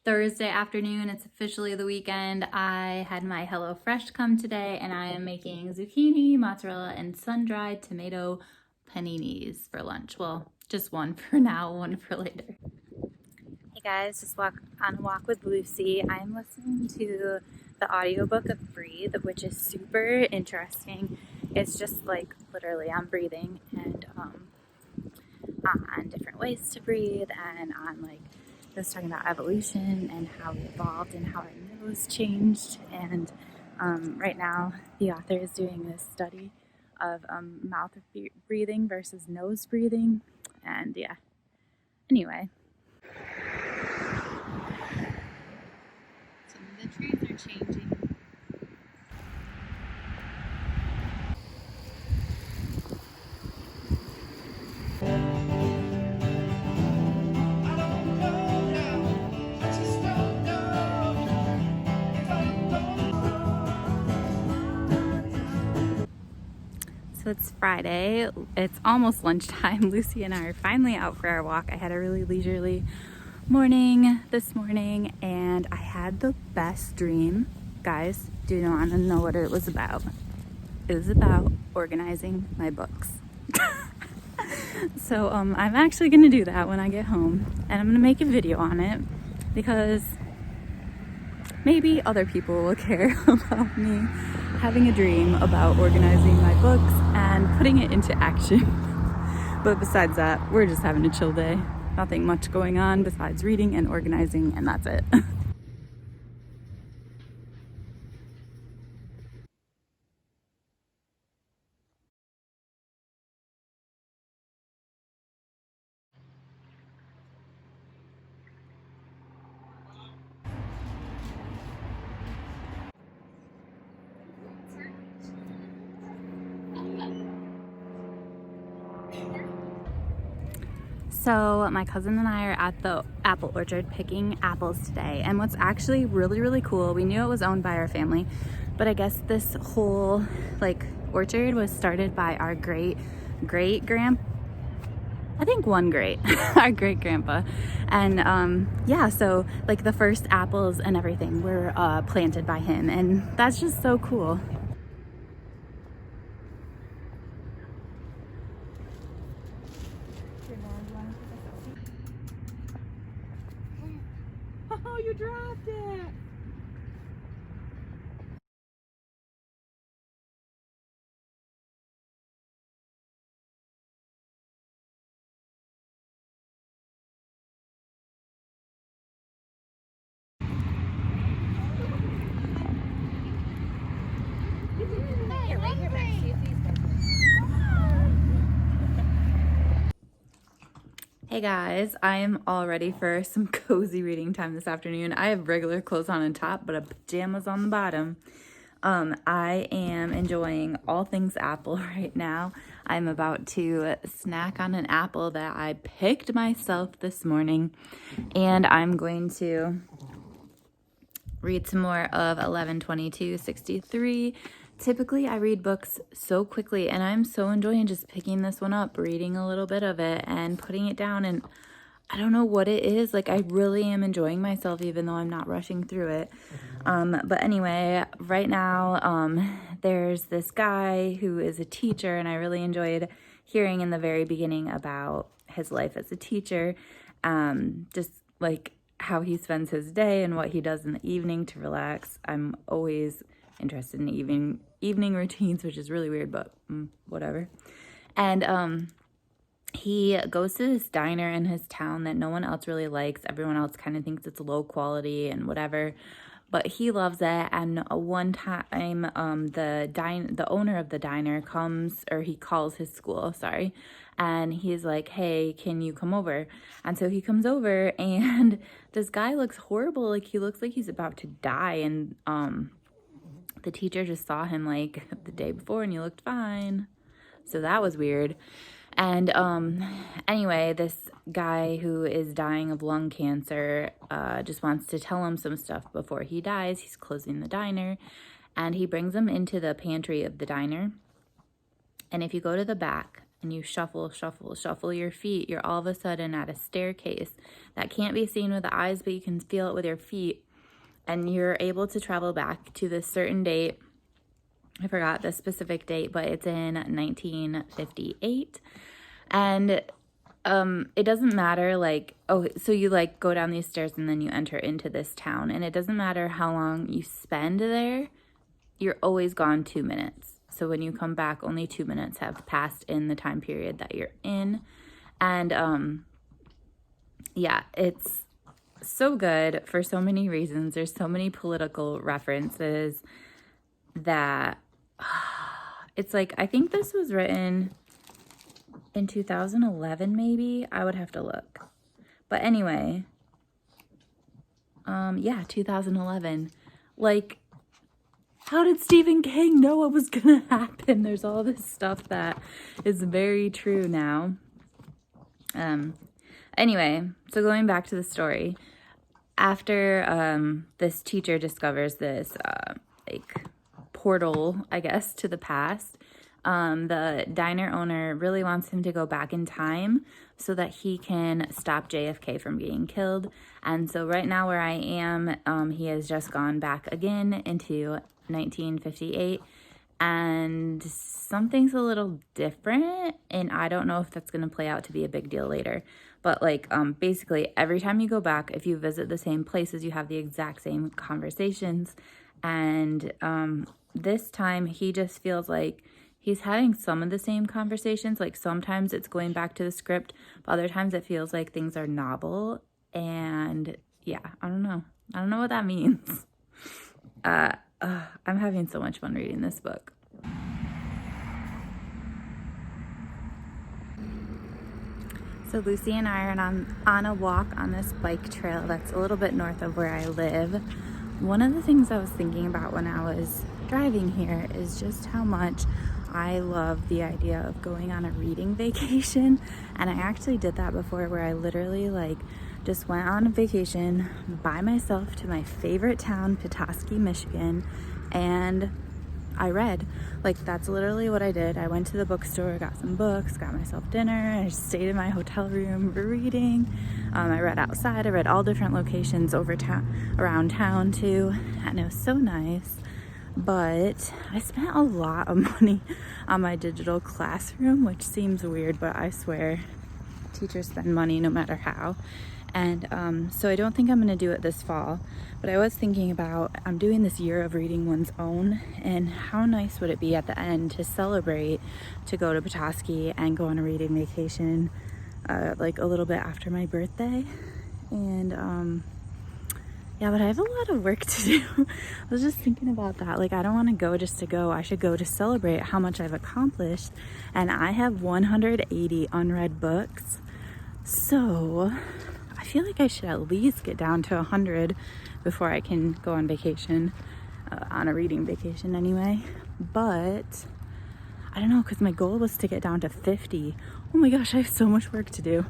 Thursday afternoon. It's officially the weekend. I had my HelloFresh come today and I am making zucchini, mozzarella, and sun-dried tomato paninis for lunch. Well, just one for now, one for later. Hey guys, just on a walk with Lucy. I'm listening to the audiobook of Breathe, which is super interesting. It's just like literally on breathing and on different ways to breathe and on like it was talking about evolution and how we evolved and how our nose changed. And right now, the author is doing this study of mouth breathing versus nose breathing. And yeah, anyway. So the trees are changing. So it's Friday, it's almost lunchtime. Lucy and I are finally out for our walk. I had a really leisurely morning this morning and I had the best dream. Guys, do you want to know what it was about? It was about organizing my books. So I'm actually gonna do that when I get home and I'm gonna make a video on it because maybe other people will care about me having a dream about organizing my books and putting it into action. But besides that, we're just having a chill day. Nothing much going on besides reading and organizing, and that's it. So my cousin and I are at the apple orchard picking apples today. And what's actually really, really cool, we knew it was owned by our family, but I guess this whole like orchard was started by our great-great-grandpa. I think one great, our great grandpa. And yeah, so like the first apples and everything were planted by him. And that's just so cool. Oh, you dropped it. Hey guys, I am all ready for some cozy reading time this afternoon. I have regular clothes on top, but pajamas on the bottom. I am enjoying all things apple right now. I'm about to snack on an apple that I picked myself this morning, and I'm going to read some more of 11/22/63. Typically, I read books so quickly, and I'm so enjoying just picking this one up, reading a little bit of it, and putting it down. And I don't know what it is. Like, I really am enjoying myself, even though I'm not rushing through it. But anyway, right now, there's this guy who is a teacher, and I really enjoyed hearing in the very beginning about his life as a teacher. Just like how he spends his day and what he does in the evening to relax. I'm always interested in evening routines, which is really weird, but whatever. And he goes to this diner in his town that no one else really likes. Everyone else kind of thinks it's low quality and whatever, but he loves it. And one time, the owner of the diner comes, or he calls his school, sorry, and he's like, "Hey, can you come over?" And so he comes over, and this guy looks horrible. Like, he looks like he's about to die. And the teacher just saw him like the day before, and he looked fine. So that was weird. And anyway, this guy who is dying of lung cancer just wants to tell him some stuff before he dies. He's closing the diner, and he brings him into the pantry of the diner. And if you go to the back, and you shuffle, shuffle, shuffle your feet, you're all of a sudden at a staircase that can't be seen with the eyes, but you can feel it with your feet. And you're able to travel back to this certain date. I forgot the specific date, but it's in 1958. And it doesn't matter, like, oh, so you like go down these stairs and then you enter into this town, and it doesn't matter how long you spend there, you're always gone 2 minutes. So when you come back, only 2 minutes have passed in the time period that you're in. And yeah, it's so good for so many reasons. There's so many political references that it's like, I think this was written in 2011, maybe. I would have to look. But anyway, yeah, 2011. Like, how did Stephen King know what was gonna happen? There's all this stuff that is very true now. Anyway, so going back to the story, after this teacher discovers this like portal, I guess, to the past, the diner owner really wants him to go back in time so that he can stop JFK from being killed. And so right now where I am, he has just gone back again into 1958, and something's a little different, and I don't know if that's going to play out to be a big deal later. But like, basically every time you go back, if you visit the same places, you have the exact same conversations. And this time he just feels like he's having some of the same conversations. Like sometimes it's going back to the script, but other times it feels like things are novel. And yeah, I don't know what that means. I'm having so much fun reading this book. So Lucy and I are on a walk on this bike trail that's a little bit north of where I live. One of the things I was thinking about when I was driving here is just how much I love the idea of going on a reading vacation. And I actually did that before, where I literally like just went on a vacation by myself to my favorite town, Petoskey, Michigan, and I read. Like, that's literally what I did. I went to the bookstore, got some books, got myself dinner, I stayed in my hotel room reading. I read outside, I read all different locations around town too, and it was so nice. But I spent a lot of money on my digital classroom, which seems weird, but I swear teachers spend money no matter how. And so I don't think I'm going to do it this fall, but I was thinking about, I'm doing this year of reading one's own, and how nice would it be at the end to celebrate, to go to Petoskey and go on a reading vacation like a little bit after my birthday. And yeah, but I have a lot of work to do. I was just thinking about that. Like, I don't want to go just to go. I should go to celebrate how much I've accomplished. And I have 180 unread books. So I feel like I should at least get down to 100 before I can go on vacation, on a reading vacation anyway. But I don't know, because my goal was to get down to 50. Oh my gosh, I have so much work to do.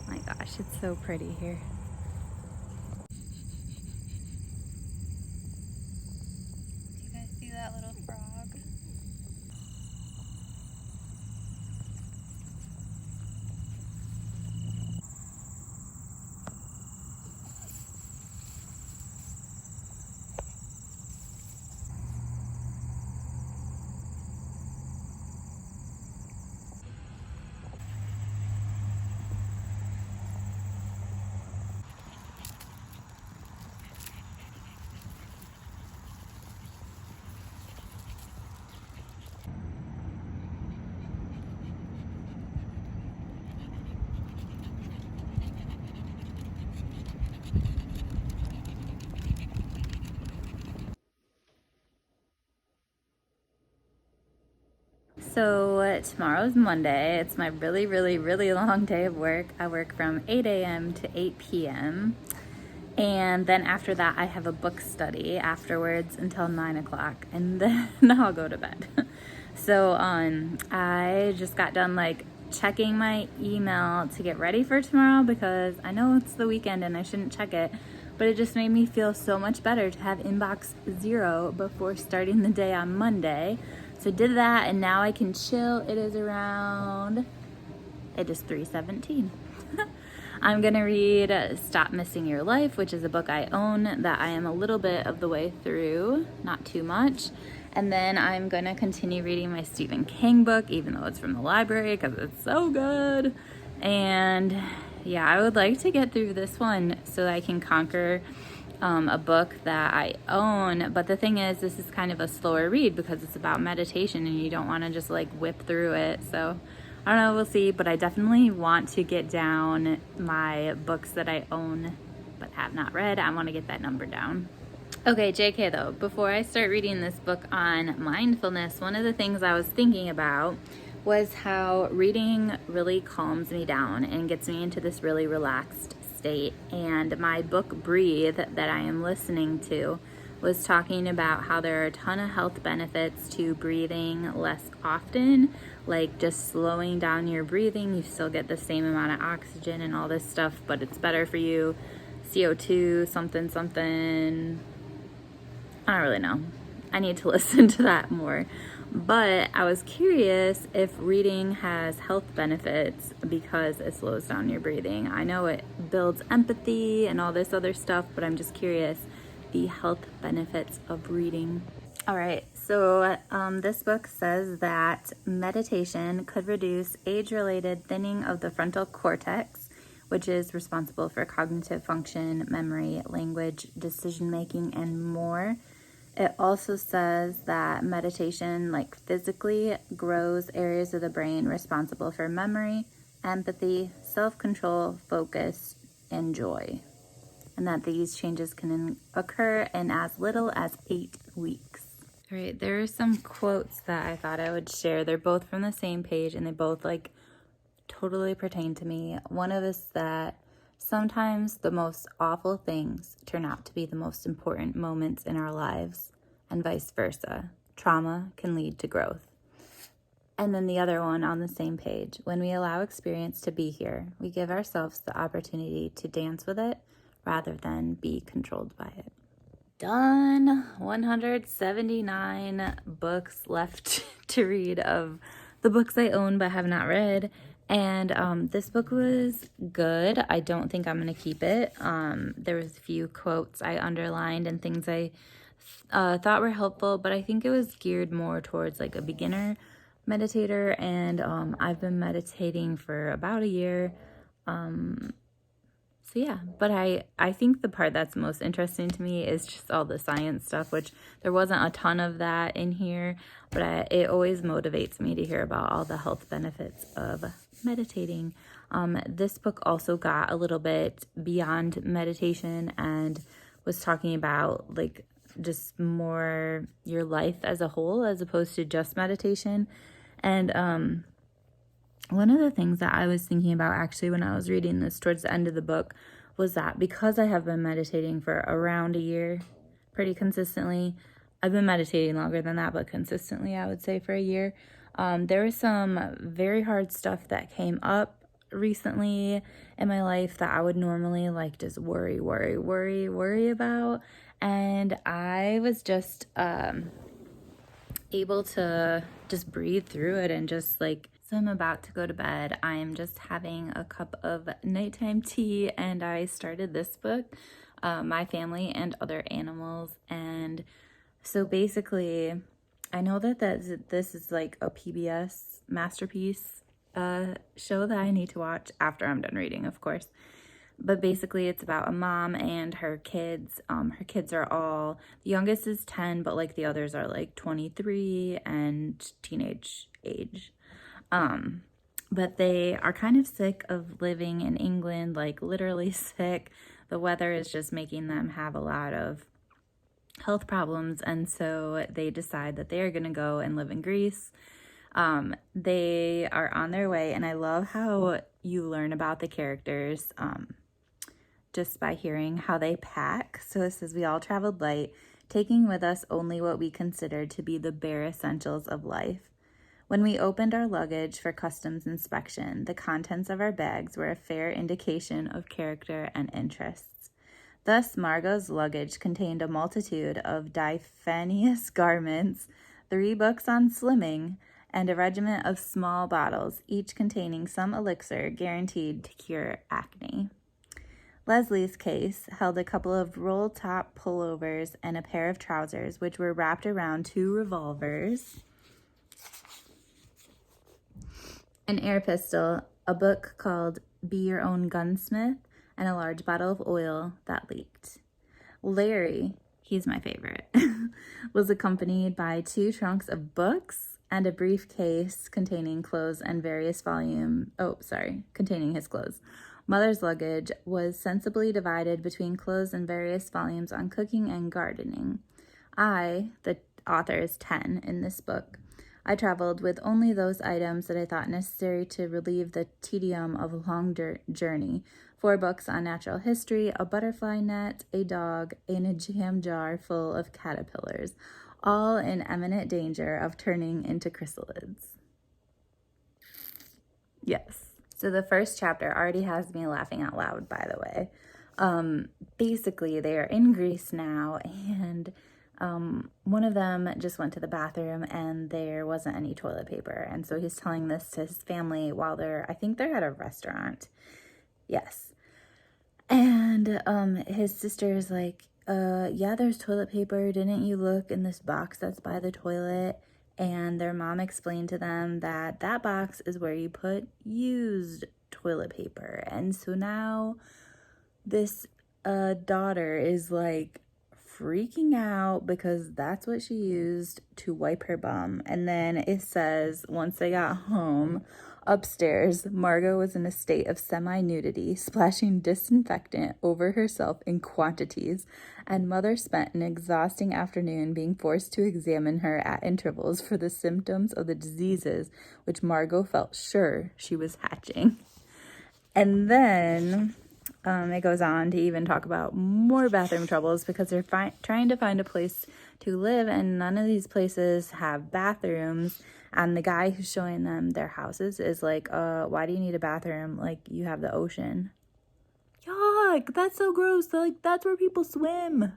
My gosh, it's so pretty here. Do you guys see that little frog? So tomorrow's Monday. It's my really, really, really long day of work. I work from 8 a.m. to 8 p.m. And then after that, I have a book study afterwards until 9 o'clock. And then I'll go to bed. So I just got done like checking my email to get ready for tomorrow because I know it's the weekend and I shouldn't check it. But it just made me feel so much better to have inbox 0 before starting the day on Monday. So I did that, and now I can chill. It is 3:17. I'm gonna read Stop Missing Your Life, which is a book I own that I am a little bit of the way through, not too much. And then I'm gonna continue reading my Stephen King book, even though it's from the library, because it's so good. And yeah, I would like to get through this one so that I can conquer a book that I own. But the thing is, this is kind of a slower read because it's about meditation and you don't want to just like whip through it. So I don't know, we'll see. But I definitely want to get down my books that I own but have not read. I want to get that number down. Okay, JK though, before I start reading this book on mindfulness, one of the things I was thinking about was how reading really calms me down and gets me into this really relaxed state. And my book Breathe that I am listening to was talking about how there are a ton of health benefits to breathing less often, like just slowing down your breathing. You still get the same amount of oxygen and all this stuff, but it's better for you. CO2 something. I don't really know. I need to listen to that more. But I was curious if reading has health benefits because it slows down your breathing. I know it builds empathy and all this other stuff, but I'm just curious the health benefits of reading. All right, so this book says that meditation could reduce age-related thinning of the frontal cortex, which is responsible for cognitive function, memory, language, decision-making, and more. It also says that meditation, like physically, grows areas of the brain responsible for memory, empathy, self-control, focus, and joy. And that these changes can occur in as little as 8 weeks. All right, there are some quotes that I thought I would share. They're both from the same page and they both like totally pertain to me. One of us that sometimes the most awful things turn out to be the most important moments in our lives, and vice versa. Trauma can lead to growth. And then the other one on the same page, when we allow experience to be here, we give ourselves the opportunity to dance with it rather than be controlled by it. Done. 179 books left to read of the books I own but have not read. And this book was good. I don't think I'm going to keep it. There was a few quotes I underlined and things I thought were helpful, but I think it was geared more towards like a beginner meditator. And I've been meditating for about a year. So yeah, but I think the part that's most interesting to me is just all the science stuff, which there wasn't a ton of that in here, but it always motivates me to hear about all the health benefits of meditating. This book also got a little bit beyond meditation and was talking about like just more your life as a whole as opposed to just meditation. And one of the things that I was thinking about actually when I was reading this towards the end of the book was that because I have been meditating for around a year pretty consistently, I've been meditating longer than that, but consistently I would say for a year, there was some very hard stuff that came up recently in my life that I would normally like just worry about. And I was just able to just breathe through it and just like, so I'm about to go to bed. I'm just having a cup of nighttime tea and I started this book, My Family and Other Animals. And so basically, I know that this is like a PBS masterpiece show that I need to watch after I'm done reading, of course. But basically it's about a mom and her kids. Her kids are all, the youngest is 10, but like the others are like 23 and teenage age. But they are kind of sick of living in England, like literally sick. The weather is just making them have a lot of health problems. And so they decide that they are going to go and live in Greece. They are on their way, and I love how you learn about the characters just by hearing how they pack. So it says, we all traveled light, taking with us only what we considered to be the bare essentials of life. When we opened our luggage for customs inspection, the contents of our bags were a fair indication of character and interests. Thus, Margot's luggage contained a multitude of diaphanous garments, 3 books on slimming, and a regiment of small bottles, each containing some elixir guaranteed to cure acne. Leslie's case held a couple of roll-top pullovers and a pair of trousers, which were wrapped around 2 revolvers, an air pistol, a book called Be Your Own Gunsmith, and a large bottle of oil that leaked. Larry, he's my favorite, was accompanied by 2 trunks of books and a briefcase containing clothes and various containing his clothes. Mother's luggage was sensibly divided between clothes and various volumes on cooking and gardening. The author is 10 in this book, I traveled with only those items that I thought necessary to relieve the tedium of a long journey. 4 books on natural history, a butterfly net, a dog, and a jam jar full of caterpillars, all in imminent danger of turning into chrysalids. Yes. So the first chapter already has me laughing out loud, by the way. Basically, they are in Greece now, and one of them just went to the bathroom and there wasn't any toilet paper. And so he's telling this to his family while I think they're at a restaurant. Yes. And his sister is like, yeah, there's toilet paper. Didn't you look in this box that's by the toilet? And their mom explained to them that that box is where you put used toilet paper. And so now this daughter is like freaking out because that's what she used to wipe her bum. And then it says, once they got home, upstairs, Margot was in a state of semi-nudity, splashing disinfectant over herself in quantities, and Mother spent an exhausting afternoon being forced to examine her at intervals for the symptoms of the diseases which Margot felt sure she was hatching. And then it goes on to even talk about more bathroom troubles because they're trying to find a place to live, and none of these places have bathrooms. And the guy who's showing them their houses is like, why do you need a bathroom? Like, you have the ocean. Yuck, that's so gross. Like, that's where people swim.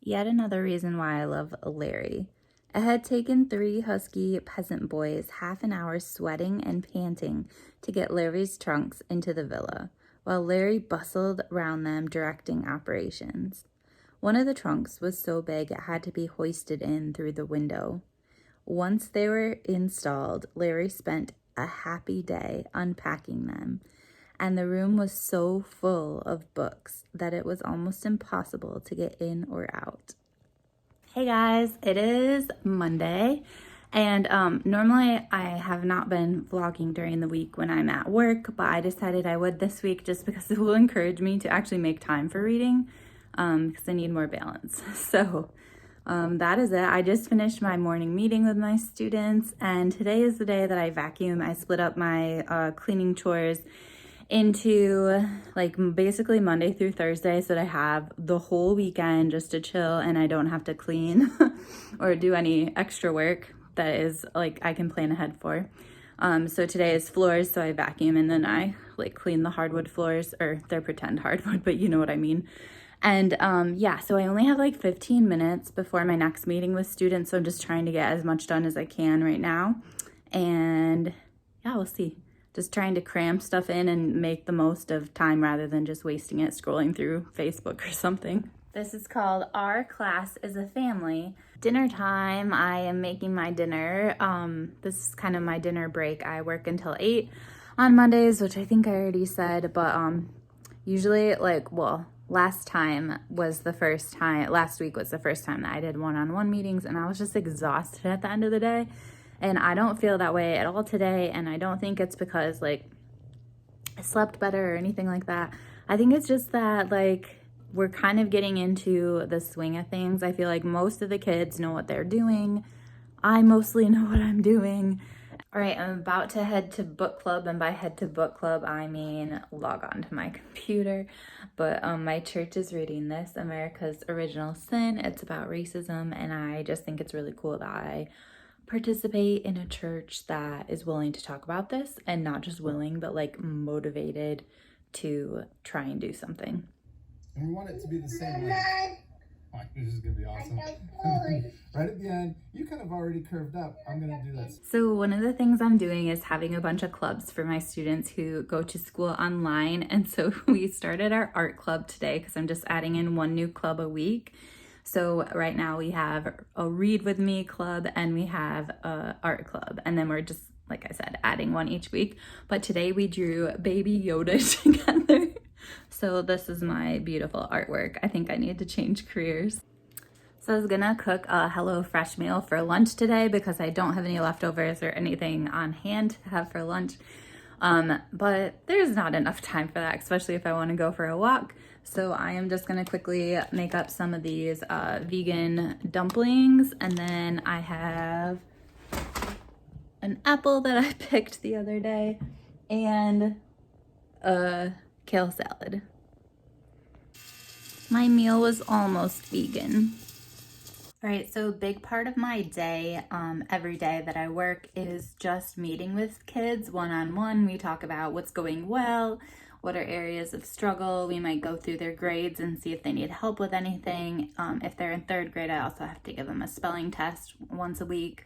Yet another reason why I love Larry. It had taken 3 husky peasant boys half an hour sweating and panting to get Larry's trunks into the villa, while Larry bustled round them directing operations. One of the trunks was so big it had to be hoisted in through the window. Once they were installed, Larry spent a happy day unpacking them, and the room was so full of books that it was almost impossible to get in or out. Hey guys, it is Monday, and normally I have not been vlogging during the week when I'm at work, but I decided I would this week just because it will encourage me to actually make time for reading because I need more balance. So that is it. I just finished my morning meeting with my students, and today is the day that I vacuum. I split up my cleaning chores into like basically Monday through Thursday so that I have the whole weekend just to chill and I don't have to clean or do any extra work that is like I can plan ahead for. So today is floors, so I vacuum and then I like clean the hardwood floors, or they're pretend hardwood, but you know what I mean. And yeah, so I only have like 15 minutes before my next meeting with students, so I'm just trying to get as much done as I can right now. And yeah, we'll see. Just trying to cram stuff in and make the most of time rather than just wasting it scrolling through Facebook or something. This is called Our Class is a Family. Dinner time. I am making my dinner. This is kind of my dinner break. I work until 8 on Mondays, which I think I already said, but usually last week was the first time that I did one-on-one meetings, and I was just exhausted at the end of the day. And I don't feel that way at all today, and I don't think it's because, like, I slept better or anything like that. I think it's just that, like, we're kind of getting into the swing of things. I feel like most of the kids know what they're doing. I mostly know what I'm doing. All right, I'm about to head to book club, and by head to book club, I mean log on to my computer. But my church is reading this, America's Original Sin. It's about racism, and I just think it's really cool that I participate in a church that is willing to talk about this, and not just willing, but like motivated to try and do something. And we want it to be the same way. Oh, this is gonna be awesome. Right at the end, you kind of already curved up. I'm gonna do that. So one of the things I'm doing is having a bunch of clubs for my students who go to school online. And so we started our art club today because I'm just adding in one new club a week. So right now we have a read with me club and we have a art club. And then we're just, like I said, adding one each week. But today we drew Baby Yoda together. So this is my beautiful artwork. I think I need to change careers. So I was gonna cook a HelloFresh meal for lunch today because I don't have any leftovers or anything on hand to have for lunch. But there's not enough time for that, especially if I wanna go for a walk. So I am just gonna quickly make up some of these vegan dumplings. And then I have an apple that I picked the other day and a kale salad. My meal was almost vegan. All right, so a big part of my day, every day that I work, is just meeting with kids one-on-one. We talk about what's going well, what are areas of struggle. We might go through their grades and see if they need help with anything. If they're in third grade, I also have to give them a spelling test once a week.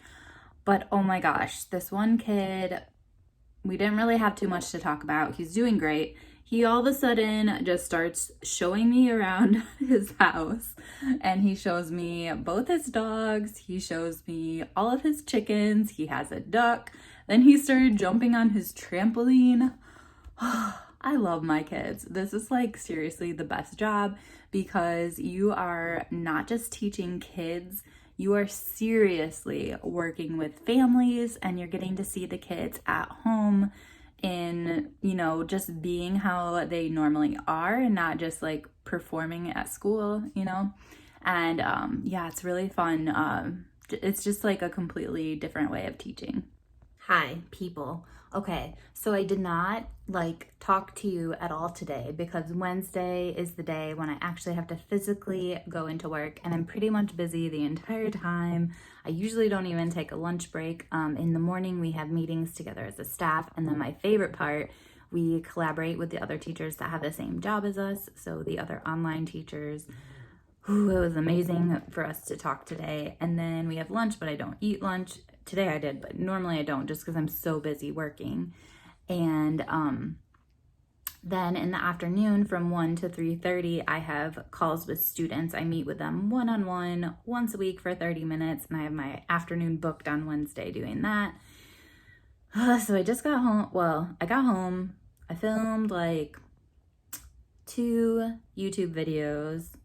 But oh my gosh, this one kid, we didn't really have too much to talk about. He's doing great. He all of a sudden just starts showing me around his house, and he shows me both his dogs. He shows me all of his chickens. He has a duck. Then he started jumping on his trampoline. I love my kids. This is like seriously the best job because you are not just teaching kids, you are seriously working with families, and you're getting to see the kids at home in, you know, just being how they normally are and not just like performing at school, you know? And yeah, it's really fun. It's just like a completely different way of teaching. Hi, people. Okay, so I did not like talk to you at all today because Wednesday is the day when I actually have to physically go into work, and I'm pretty much busy the entire time. I usually don't even take a lunch break. In the morning, we have meetings together as a staff, and then my favorite part, we collaborate with the other teachers that have the same job as us, so the other online teachers. Ooh, it was amazing for us to talk today. And then we have lunch, but I don't eat lunch. Today I did, but normally I don't just because I'm so busy working. And then in the afternoon from 1 to 3:30, I have calls with students. I meet with them one-on-one once a week for 30 minutes, and I have my afternoon booked on Wednesday doing that. So I just got home. Well, I got home. I filmed like 2 YouTube videos.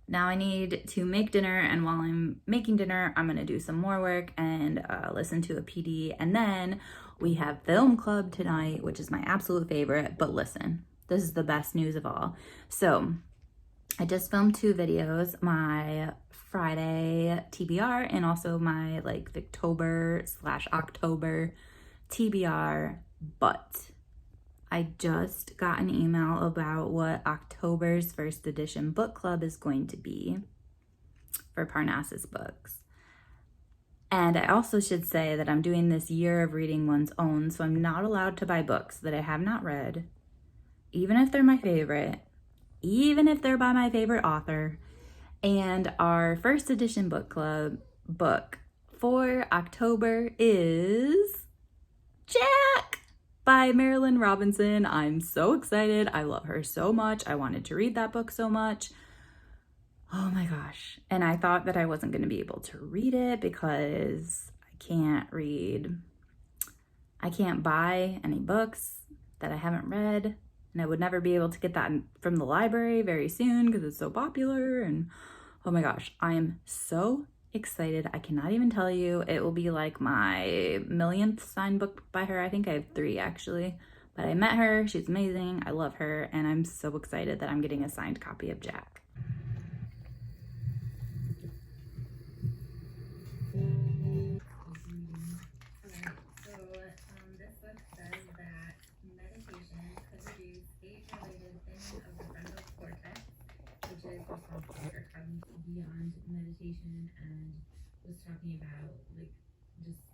Now I need to make dinner, and while I'm making dinner, I'm gonna do some more work and listen to a PD. And then we have film club tonight, which is my absolute favorite. But listen, this is the best news of all. So I just filmed 2 videos, my Friday TBR and also my like Victober/October TBR, but I just got an email about what October's first edition book club is going to be for Parnassus Books. And I also should say that I'm doing this year of reading one's own, so I'm not allowed to buy books that I have not read, even if they're my favorite, even if they're by my favorite author. And our first edition book club book for October is Jack by Marilynne Robinson. I'm so excited. I love her so much. I wanted to read that book so much. Oh my gosh. And I thought that I wasn't going to be able to read it because I can't buy any books that I haven't read. And I would never be able to get that from the library very soon because it's so popular. And oh my gosh, I am so excited. I cannot even tell you. It will be like my millionth signed book by her. I think I have 3 actually, but I met her. She's amazing. I love her, and I'm so excited that I'm getting a signed copy of Jack. So talked about beyond meditation and was talking about like just